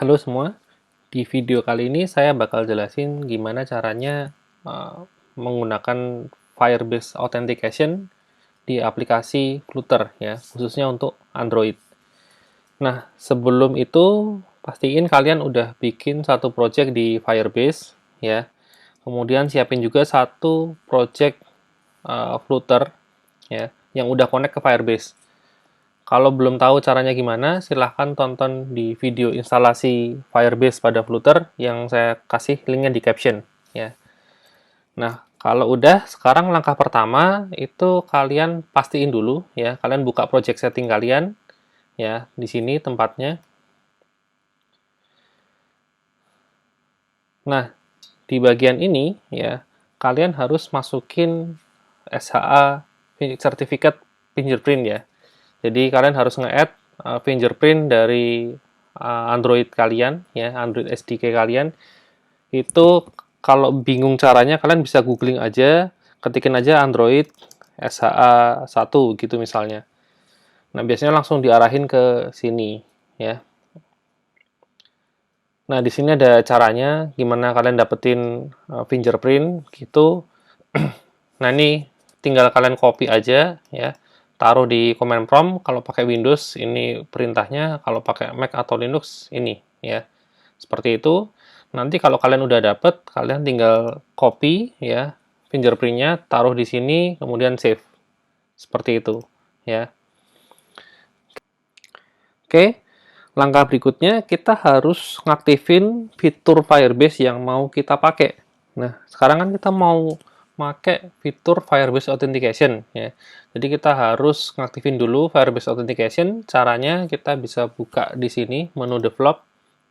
Halo semua, di video kali ini saya bakal jelasin gimana caranya menggunakan Firebase Authentication di aplikasi Flutter ya, khususnya untuk Android. Nah, sebelum itu pastiin kalian udah bikin satu project di Firebase ya. Kemudian siapin juga satu project Flutter ya yang udah connect ke Firebase. Kalau belum tahu caranya gimana, silahkan tonton di video instalasi Firebase pada Flutter yang saya kasih linknya di caption. Ya. Nah, kalau udah, sekarang langkah pertama itu kalian pastiin dulu ya, kalian buka project setting kalian ya, di sini tempatnya. Nah, di bagian ini ya, kalian harus masukin SHA Certificate Fingerprint ya. Jadi kalian harus nge-add fingerprint dari Android kalian ya, Android SDK kalian. Itu kalau bingung caranya kalian bisa googling aja, ketikin aja Android SHA 1 gitu misalnya. Nah, biasanya langsung diarahin ke sini ya. Nah, di sini ada caranya gimana kalian dapetin fingerprint gitu. Nah, ini tinggal kalian copy aja ya. Taruh di command prompt. Kalau pakai Windows ini perintahnya, kalau pakai Mac atau Linux ini ya. Seperti itu. Nanti kalau kalian udah dapet, kalian tinggal copy ya fingerprintnya, taruh di sini, kemudian save. Seperti itu ya. Oke. Langkah berikutnya kita harus ngaktifin fitur Firebase yang mau kita pakai. Nah, sekarang kan kita mau pakai fitur Firebase Authentication ya. Jadi kita harus ngaktifin dulu Firebase Authentication. Caranya kita bisa buka di sini menu develop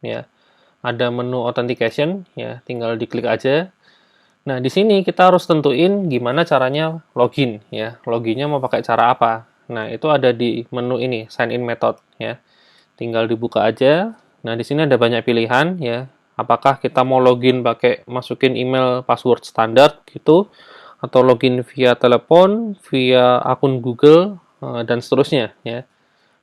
ya. Ada menu authentication ya, tinggal diklik aja. Nah, di sini kita harus tentuin gimana caranya login ya. Loginnya mau pakai cara apa. Nah, itu ada di menu ini, sign in method ya. Tinggal dibuka aja. Nah, di sini ada banyak pilihan ya. Apakah kita mau login pakai masukin email password standar gitu, atau login via telepon, via akun Google, dan seterusnya ya.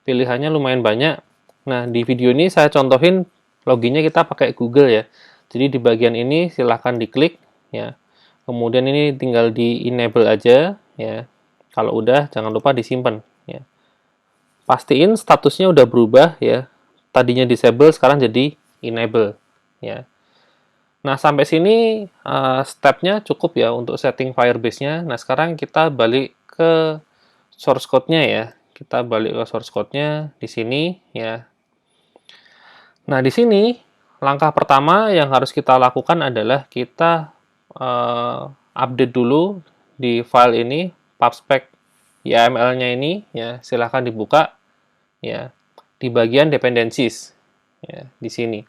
Pilihannya lumayan banyak. Nah, di video ini saya contohin loginnya kita pakai Google ya. Jadi di bagian ini silahkan diklik ya. Kemudian ini tinggal di enable aja ya. Kalau udah jangan lupa disimpan ya. Pastiin statusnya udah berubah ya. Tadinya disable sekarang jadi enable ya. Nah, sampai sini stepnya cukup ya untuk setting Firebase-nya. Nah, sekarang kita balik ke source code-nya ya. Kita balik ke source code-nya di sini ya. Nah, di sini langkah pertama yang harus kita lakukan adalah kita update dulu di file ini, pubspec YAML-nya ini ya, silahkan dibuka ya di bagian dependencies ya di sini.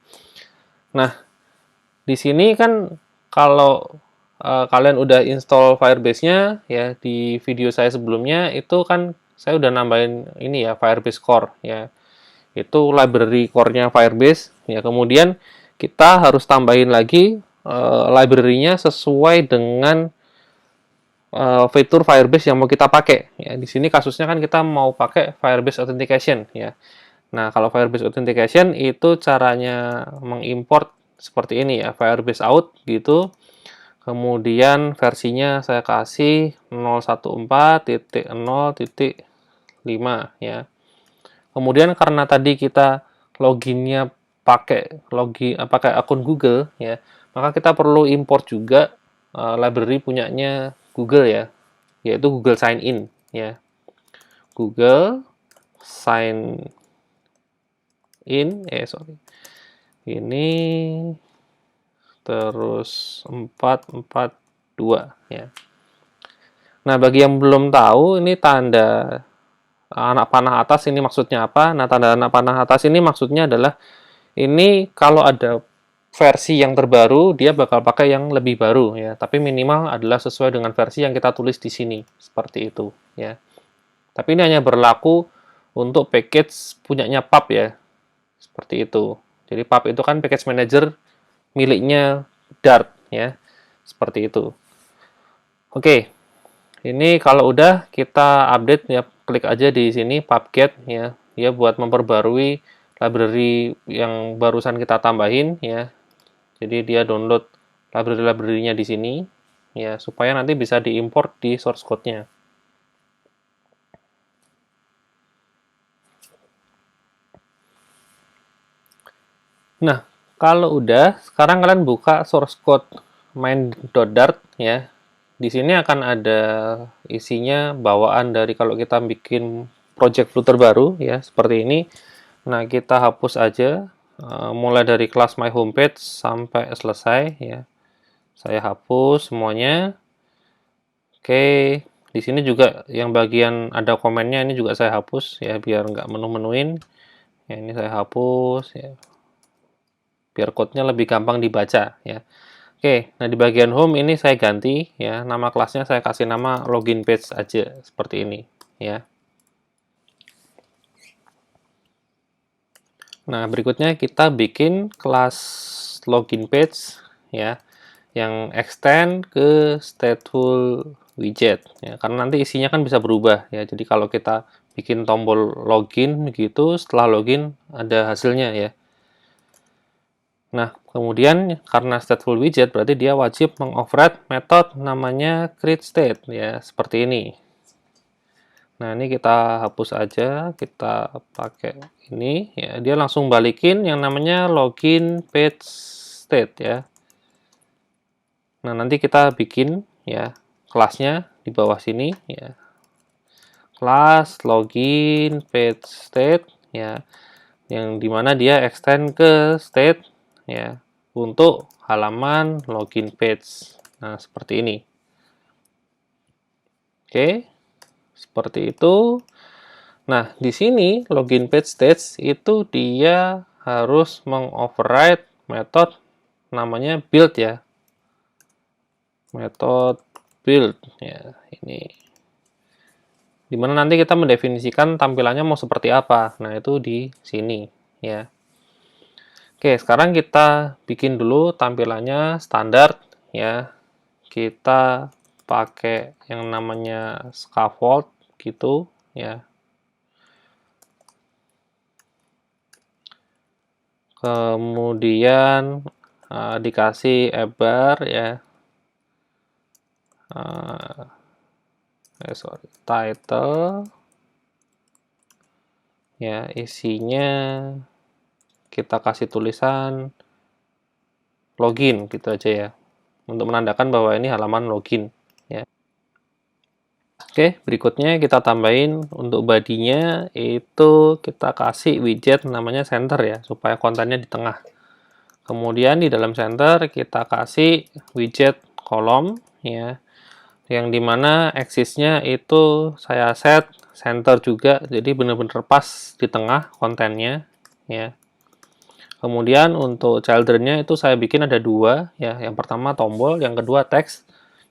Nah, di sini kan kalau kalian udah install Firebase-nya ya di video saya sebelumnya itu kan saya udah nambahin ini ya Firebase Core ya. Itu library core-nya Firebase ya. Kemudian kita harus tambahin lagi library-nya sesuai dengan fitur Firebase yang mau kita pakai ya. Di sini kasusnya kan kita mau pakai Firebase Authentication ya. Nah, kalau Firebase Authentication itu caranya mengimport seperti ini ya, Firebase out gitu. Kemudian versinya saya kasih 014.0.5 ya. Kemudian karena tadi kita loginnya pakai akun Google ya, maka kita perlu import juga library punyanya Google ya, yaitu Google Sign In ya. Google Sign In ini terus 442 ya. Nah, bagi yang belum tahu ini tanda anak panah atas ini maksudnya apa? Nah, tanda anak panah atas ini maksudnya adalah ini kalau ada versi yang terbaru, dia bakal pakai yang lebih baru ya. Tapi minimal adalah sesuai dengan versi yang kita tulis di sini, seperti itu ya. Tapi ini hanya berlaku untuk package punyanya pub ya. Seperti itu. Jadi pub itu kan package manager miliknya Dart ya. Seperti itu. Oke. Ini kalau udah kita update ya, klik aja di sini pubget ya. Ya buat memperbarui library yang barusan kita tambahin ya. Jadi dia download library-library-nya di sini ya, supaya nanti bisa diimport di source code-nya. Nah, kalau udah, sekarang kalian buka source code main.dart ya. Di sini akan ada isinya bawaan dari kalau kita bikin project Flutter baru ya, seperti ini. Nah, kita hapus aja mulai dari kelas my homepage sampai selesai ya. Saya hapus semuanya. Oke, di sini juga yang bagian ada komennya ini juga saya hapus ya, biar nggak menu-menuin. Ya, ini saya hapus ya, biar code-nya lebih gampang dibaca ya. Oke, nah di bagian home ini saya ganti ya, nama kelasnya saya kasih nama login page aja seperti ini ya. Nah, berikutnya kita bikin kelas login page ya, yang extend ke stateful widget ya, karena nanti isinya kan bisa berubah ya. Jadi kalau kita bikin tombol login gitu, setelah login ada hasilnya ya. Nah, kemudian karena stateful widget berarti dia wajib mengoverride metode namanya createState ya, seperti ini. Nah, ini kita hapus aja, kita pakai ini ya, dia langsung balikin yang namanya login page state ya. Nah, nanti kita bikin ya kelasnya di bawah sini ya. Kelas login page state ya, yang dimana dia extend ke state ya untuk halaman login page. Nah, seperti ini. Oke, seperti itu. Nah, di sini login page stage itu dia harus mengoverride metode namanya build ya. Metode build ya, ini. Dimana nanti kita mendefinisikan tampilannya mau seperti apa. Nah, itu di sini ya. Oke, sekarang kita bikin dulu tampilannya standar ya. Kita pakai yang namanya scaffold gitu ya. Kemudian dikasih bar ya. Title ya, isinya kita kasih tulisan login gitu aja ya, untuk menandakan bahwa ini halaman login ya. Oke, berikutnya kita tambahin untuk bodinya itu kita kasih widget namanya center ya, supaya kontennya di tengah. Kemudian di dalam center kita kasih widget kolom ya, yang dimana axisnya itu saya set center juga, jadi benar-benar pas di tengah kontennya ya. Kemudian untuk children-nya itu saya bikin ada dua ya, yang pertama tombol, yang kedua teks.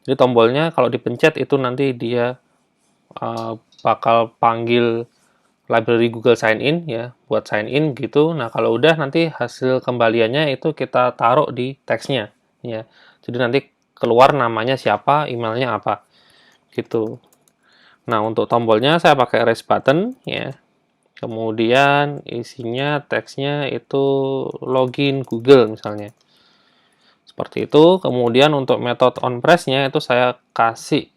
Jadi tombolnya kalau dipencet itu nanti dia bakal panggil library Google Sign In ya, buat sign in gitu. Nah, kalau udah nanti hasil kembaliannya itu kita taruh di teksnya ya. Jadi nanti keluar namanya siapa, emailnya apa gitu. Nah, untuk tombolnya saya pakai raise button ya. Kemudian isinya teksnya itu login Google misalnya. Seperti itu. Kemudian untuk metode onPress-nya itu saya kasih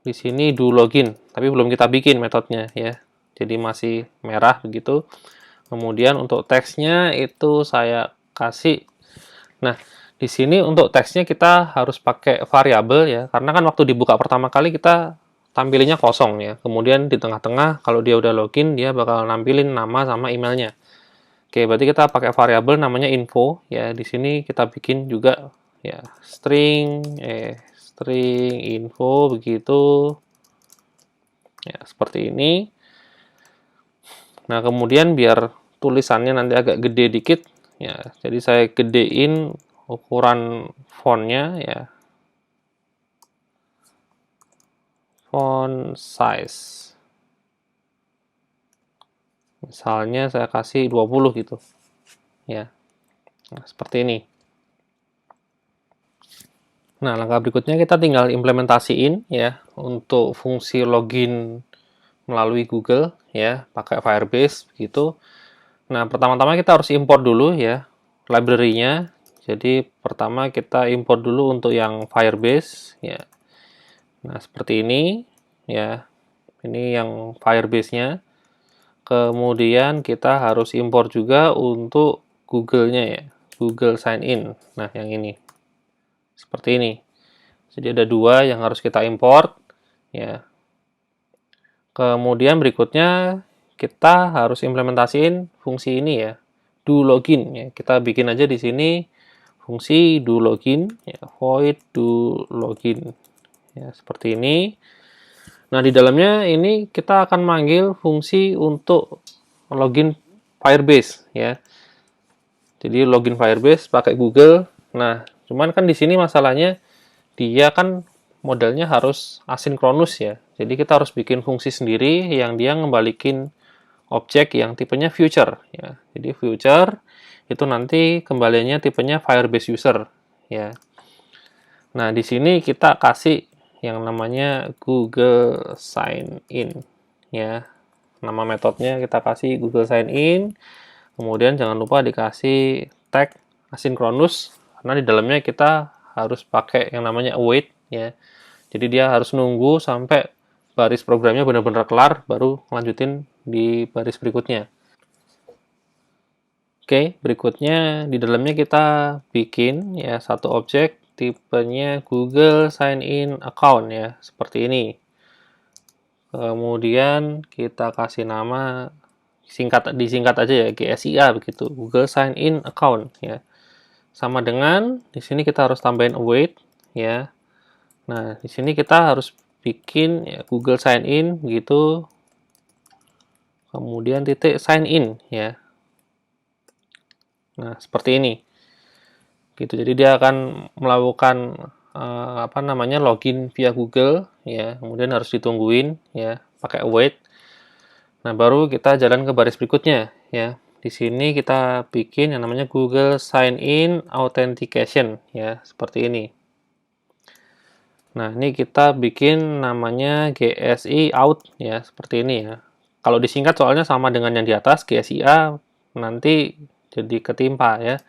di sini do login, tapi belum kita bikin metodenya ya. Jadi masih merah begitu. Kemudian untuk teksnya itu saya kasih. Nah, di sini untuk teksnya kita harus pakai variabel ya, karena kan waktu dibuka pertama kali kita tampilinnya kosong ya. Kemudian di tengah-tengah kalau dia udah login dia bakal nampilin nama sama emailnya. Oke, berarti kita pakai variabel namanya info ya. Di sini kita bikin juga ya string info begitu. Ya, seperti ini. Nah, kemudian biar tulisannya nanti agak gede dikit ya. Jadi saya gedein ukuran fontnya ya. Font size. Misalnya saya kasih 20 gitu. Ya. Nah, seperti ini. Nah, langkah berikutnya kita tinggal implementasiin ya untuk fungsi login melalui Google ya, pakai Firebase gitu. Nah, pertama-tama kita harus import dulu ya library-nya. Jadi pertama kita import dulu untuk yang Firebase ya. Nah, seperti ini ya. Ini yang Firebase-nya. Kemudian kita harus import juga untuk Google-nya ya. Google Sign In. Nah, yang ini. Seperti ini. Jadi ada dua yang harus kita import ya. Kemudian berikutnya kita harus implementasiin fungsi ini ya. Do login ya. Kita bikin aja di sini fungsi do login ya, void do login ya, seperti ini. Nah, di dalamnya ini kita akan manggil fungsi untuk login Firebase ya. Jadi login Firebase pakai Google. Nah, cuman kan di sini masalahnya dia kan modelnya harus asinkronus ya. Jadi kita harus bikin fungsi sendiri yang dia ngembalikin objek yang tipenya future ya. Jadi future itu nanti kembaliannya tipenya Firebase user ya. Nah, di sini kita kasih yang namanya Google Sign In ya. Nama metodenya kita kasih Google Sign In. Kemudian jangan lupa dikasih tag asynchronous karena di dalamnya kita harus pakai yang namanya await ya. Jadi dia harus nunggu sampai baris programnya benar-benar kelar baru lanjutin di baris berikutnya. Oke, berikutnya di dalamnya kita bikin ya satu objek tipenya Google Sign In Account ya, seperti ini. Kemudian kita kasih nama disingkat aja ya GSIA begitu, Google Sign In Account ya. Sama dengan di sini kita harus tambahin await ya. Nah, di sini kita harus bikin ya, Google Sign In begitu. Kemudian titik sign in ya. Nah, seperti ini. Gitu. Jadi dia akan melakukan apa namanya login via Google ya. Kemudian harus ditungguin ya, pakai await. Nah, baru kita jalan ke baris berikutnya ya. Di sini kita bikin yang namanya Google Sign In Authentication ya, seperti ini. Nah, ini kita bikin namanya GSI out ya, seperti ini ya. Kalau disingkat soalnya sama dengan yang di atas, GSIA nanti jadi ketimpa ya.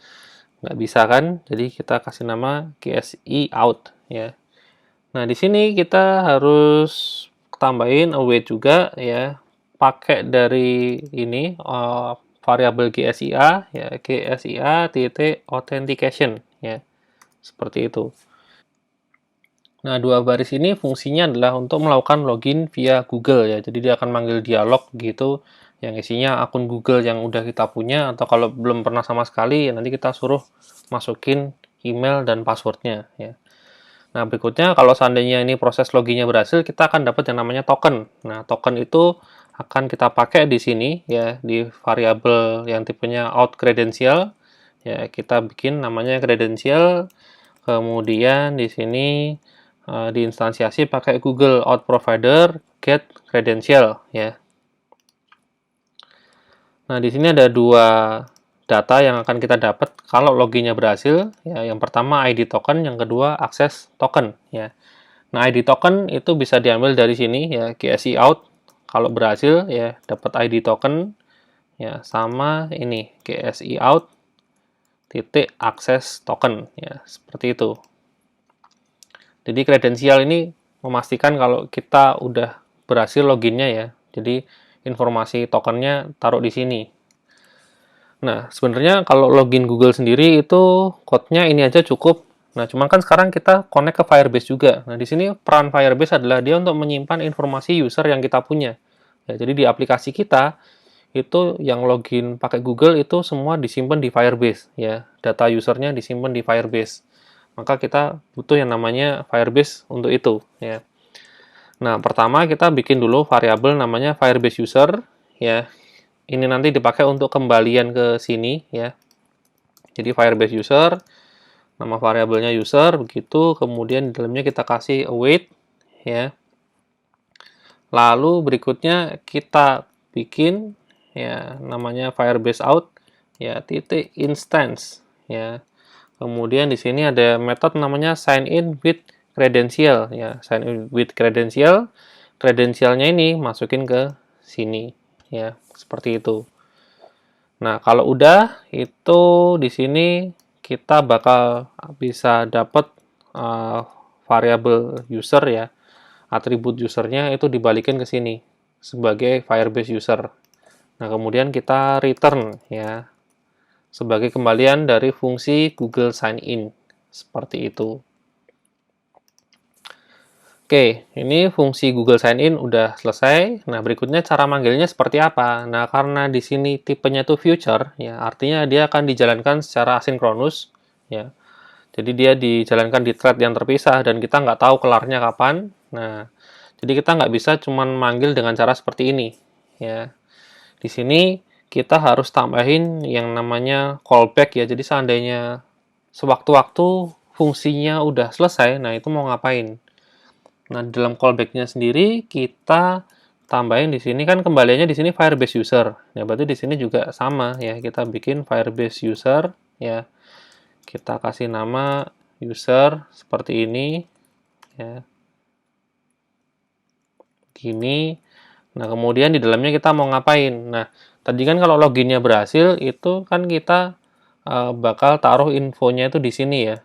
Nggak bisa kan? Jadi kita kasih nama GSI out ya. Nah, di sini kita harus tambahin await juga ya. Pakai dari ini variabel GSIA ya, GSIA titik authentication ya. Seperti itu. Nah, dua baris ini fungsinya adalah untuk melakukan login via Google ya. Jadi dia akan manggil dialog gitu yang isinya akun Google yang udah kita punya atau kalau belum pernah sama sekali nanti kita suruh masukin email dan passwordnya ya. Nah, berikutnya kalau seandainya ini proses loginnya berhasil, kita akan dapat yang namanya token. Nah, token itu akan kita pakai di sini ya di variabel yang tipenya out credential ya. Kita bikin namanya credential. Kemudian di sini diinstansiasi pakai Google Out Provider Get Credential ya. Nah, di sini ada dua data yang akan kita dapat kalau loginnya berhasil ya. Yang pertama ID token, yang kedua akses token ya. Nah, ID token itu bisa diambil dari sini ya, GSI out. Kalau berhasil ya dapat ID token ya, sama ini GSI out titik akses token ya, seperti itu. Jadi kredensial ini memastikan kalau kita udah berhasil loginnya ya. Jadi informasi tokennya taruh di sini. Nah, sebenarnya kalau login Google sendiri itu code-nya ini aja cukup. Nah, cuman kan sekarang kita connect ke Firebase juga. Nah, di sini peran Firebase adalah dia untuk menyimpan informasi user yang kita punya. Ya, jadi di aplikasi kita itu yang login pakai Google itu semua disimpan di Firebase ya. Data usernya disimpan di Firebase. Maka kita butuh yang namanya Firebase untuk itu ya. Nah, pertama kita bikin dulu variabel namanya Firebase user ya. Ini nanti dipakai untuk kembalian ke sini ya. Jadi Firebase user, nama variabelnya user begitu, kemudian di dalamnya kita kasih await ya. Lalu berikutnya kita bikin ya namanya Firebase out ya titik instance ya. Kemudian di sini ada metode namanya sign in with credential ya, sign in with credential. Kredensialnya ini masukin ke sini ya, seperti itu. Nah, kalau udah itu di sini kita bakal bisa dapat variabel user ya, atribut usernya itu dibalikin ke sini sebagai Firebase user. Nah, kemudian kita return ya sebagai kembalian dari fungsi Google Sign In. Seperti itu. Oke, ini fungsi Google Sign In udah selesai. Nah, berikutnya cara manggilnya seperti apa? Nah, karena di sini tipenya itu future, ya, artinya dia akan dijalankan secara asinkronus, ya. Jadi dia dijalankan di thread yang terpisah dan kita nggak tahu kelarnya kapan. Nah, jadi kita nggak bisa cuman manggil dengan cara seperti ini, ya. Di sini kita harus tambahin yang namanya callback ya. Jadi seandainya sewaktu-waktu fungsinya udah selesai, nah itu mau ngapain? Nah, di dalam callback-nya sendiri kita tambahin di sini kan kembaliannya di sini Firebase user. Ya, berarti di sini juga sama ya. Kita bikin Firebase user ya. Kita kasih nama user seperti ini ya. Gini. Nah, kemudian di dalamnya kita mau ngapain? Nah, tadi kan kalau loginnya berhasil itu kan kita bakal taruh infonya itu di sini ya.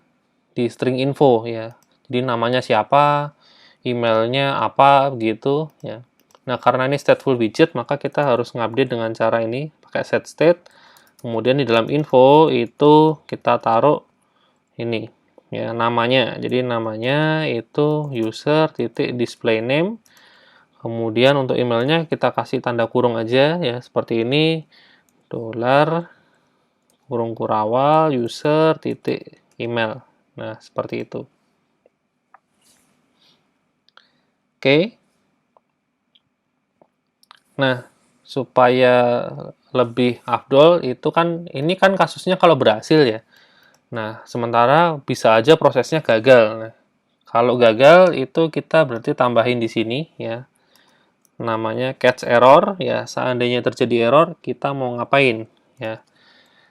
Di string info ya. Jadi namanya siapa, emailnya apa gitu ya. Nah, karena ini stateful widget, maka kita harus ngupdate dengan cara ini pakai set state. Kemudian di dalam info itu kita taruh ini ya namanya. Jadi namanya itu user titik display name. Kemudian untuk emailnya kita kasih tanda kurung aja ya seperti ini $ kurung kurawal user titik email. Nah, seperti itu. Oke. Nah, supaya lebih afdol itu kan ini kan kasusnya kalau berhasil ya. Nah, sementara bisa aja prosesnya gagal. Nah, kalau gagal itu kita berarti tambahin di sini ya. Namanya catch error ya. Seandainya terjadi error, kita mau ngapain ya.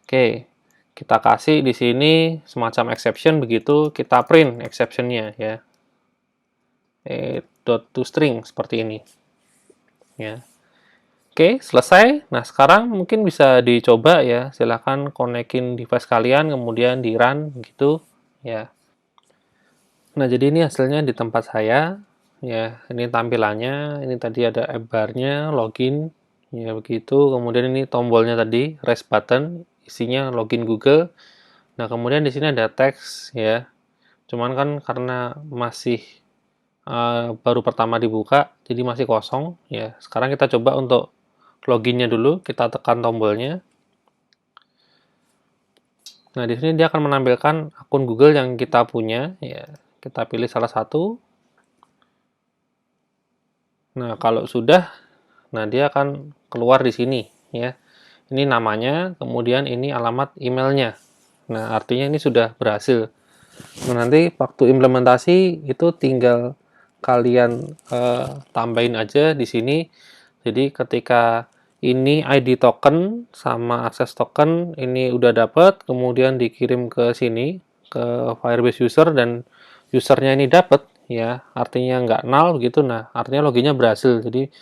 Oke. Kita kasih di sini semacam exception begitu kita print exception-nya ya. .toString seperti ini. Ya. Oke, selesai. Nah, sekarang mungkin bisa dicoba ya. Silahkan konekin device kalian, kemudian di-run gitu. Ya. Nah, jadi ini hasilnya di tempat saya. Ya, ini tampilannya. Ini tadi ada app bar-nya, login. Ya, begitu. Kemudian ini tombolnya tadi, rest button. Isinya login Google. Nah, kemudian di sini ada teks ya. Cuman kan karena masih baru pertama dibuka, jadi masih kosong. Ya, sekarang kita coba untuk loginnya dulu, kita tekan tombolnya. Nah, di sini dia akan menampilkan akun Google yang kita punya. Ya, kita pilih salah satu. Nah, kalau sudah, nah dia akan keluar di sini. Ya, ini namanya, kemudian ini alamat emailnya. Nah, artinya ini sudah berhasil. Nah, nanti waktu implementasi itu tinggal kalian tambahin aja di sini. Jadi ketika ini ID token sama akses token ini udah dapat, kemudian dikirim ke sini ke Firebase user dan usernya ini dapat ya, artinya nggak null gitu. Nah, artinya loginnya berhasil. Jadi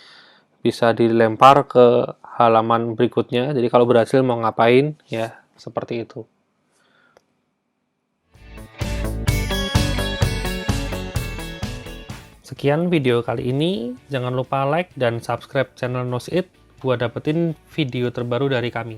bisa dilempar ke halaman berikutnya. Jadi kalau berhasil mau ngapain ya, seperti itu. Sekian video kali ini, jangan lupa like dan subscribe channel Knows It buat dapetin video terbaru dari kami.